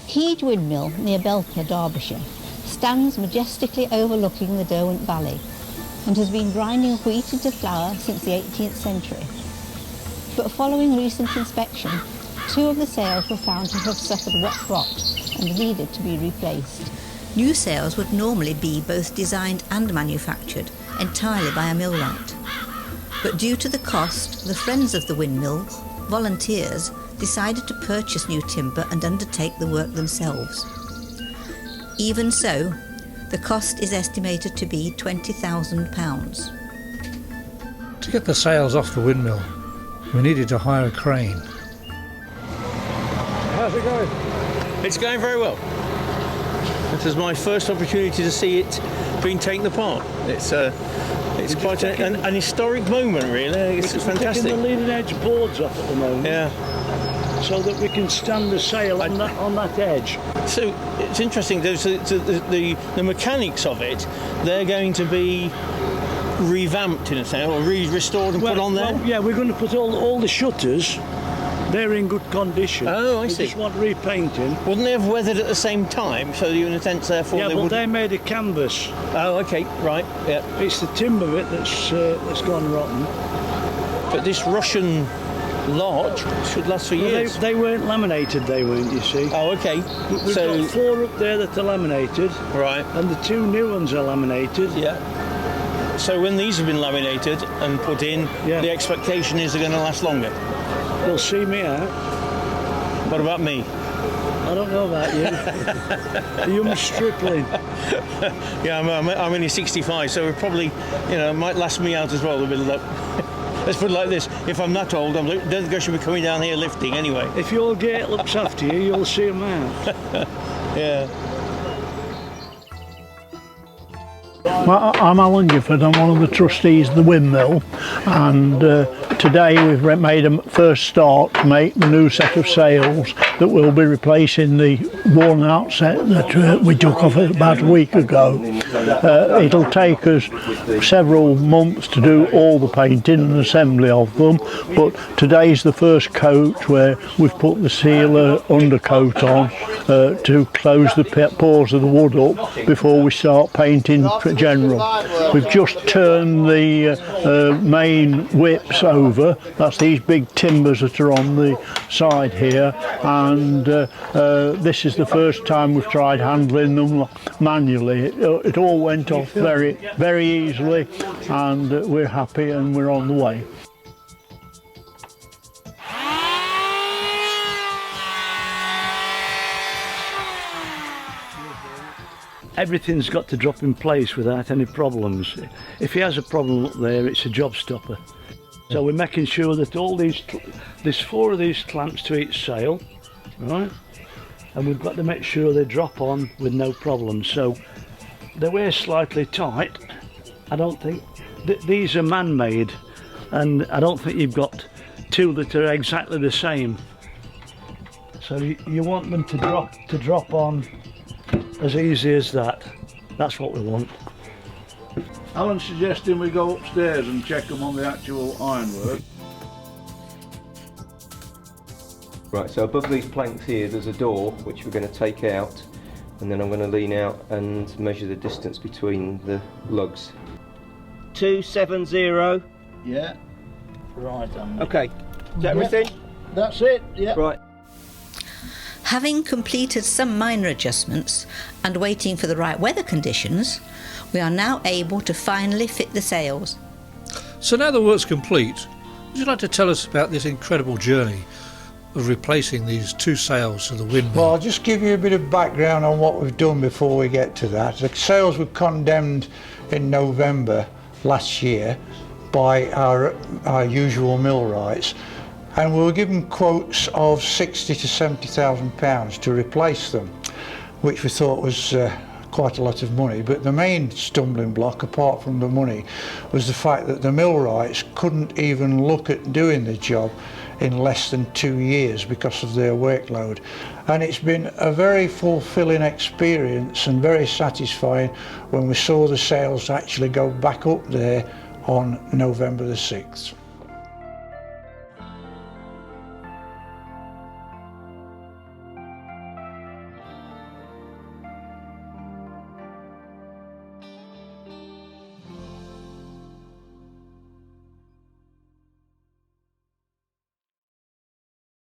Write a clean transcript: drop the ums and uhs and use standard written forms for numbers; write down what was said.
Heage Windmill, near Belper, Derbyshire, stands majestically overlooking the Derwent Valley and has been grinding wheat into flour since the 18th century. But following recent inspection, 2 of the sails were found to have suffered wet rot and needed to be replaced. New sails would normally be both designed and manufactured entirely by a millwright. But due to the cost, the friends of the windmill, volunteers, decided to purchase new timber and undertake the work themselves. Even so, the cost is estimated to be £20,000. To get the sails off the windmill, we needed to hire a crane. How's it going? It's going very well. This is my first opportunity to see it being taken apart. It's quite an historic moment, really. It's fantastic. We're taking the leading edge boards off at the moment. Yeah. So that we can stand the sail on that edge. So it's interesting. The mechanics of it, they're going to be revamped in a sense, or restored and put on there. Well, yeah, we're going to put all the shutters. They're in good condition. Oh, I see. We just want repainting. Wouldn't they have weathered at the same time? So in a sense, therefore, yeah, but they're made of canvas. Oh, okay, right. Yeah. It's the timber bit that's gone rotten. But this Russian lot should last for years. They weren't laminated, they weren't, you see. Oh, okay. We've got 4 up there that are laminated. Right. And the 2 new ones are laminated. Yeah. So when these have been laminated and put in, the expectation is they're going to last longer. They'll see me out. What about me? I don't know about you. You're stripling. Yeah, I'm only 65, so it probably, might last me out as well a bit of luck. Let's put it like this: if I'm that old, I don't think I should be coming down here lifting anyway. If your gate looks after you, you'll see them out. Yeah. Well, I'm Alan Gifford, I'm one of the trustees of the Windmill, and today we've made a first start to make the new set of sails that will be replacing the worn out set that we took off about a week ago. It'll take us several months to do all the painting and assembly of them, but today's the first coat where we've put the sealer undercoat on to close the pores of the wood up before we start painting for general. We've just turned the main whips over. That's these big timbers that are on the side here, and this is the first time we've tried handling them manually. It all went off very, very easily, and we're happy and we're on the way. Everything's got to drop in place without any problems. If he has a problem up there, it's a job stopper. So we're making sure that there's 4 of these clamps to each sail, right? And we've got to make sure they drop on with no problems. So they wear slightly tight. I don't think these are man-made, and I don't think you've got 2 that are exactly the same. So you want them to drop on as easy as that. That's what we want. Alan's suggesting we go upstairs and check them on the actual ironwork. Right, so above these planks here there's a door which we're going to take out, and then I'm going to lean out and measure the distance between the lugs. 270. Yeah. Right. Okay, is that everything? That's it, yeah. Right. Having completed some minor adjustments and waiting for the right weather conditions, we are now able to finally fit the sails. So now the work's complete, would you like to tell us about this incredible journey of replacing these 2 sails to the Windmill? Well, I'll just give you a bit of background on what we've done before we get to that. The sails were condemned in November last year by our usual millwrights, and we were given quotes of £60,000 to £70,000 to replace them, which we thought was quite a lot of money. But the main stumbling block, apart from the money, was the fact that the millwrights couldn't even look at doing the job in less than 2 years because of their workload. And it's been a very fulfilling experience and very satisfying when we saw the sails actually go back up there on November the 6th.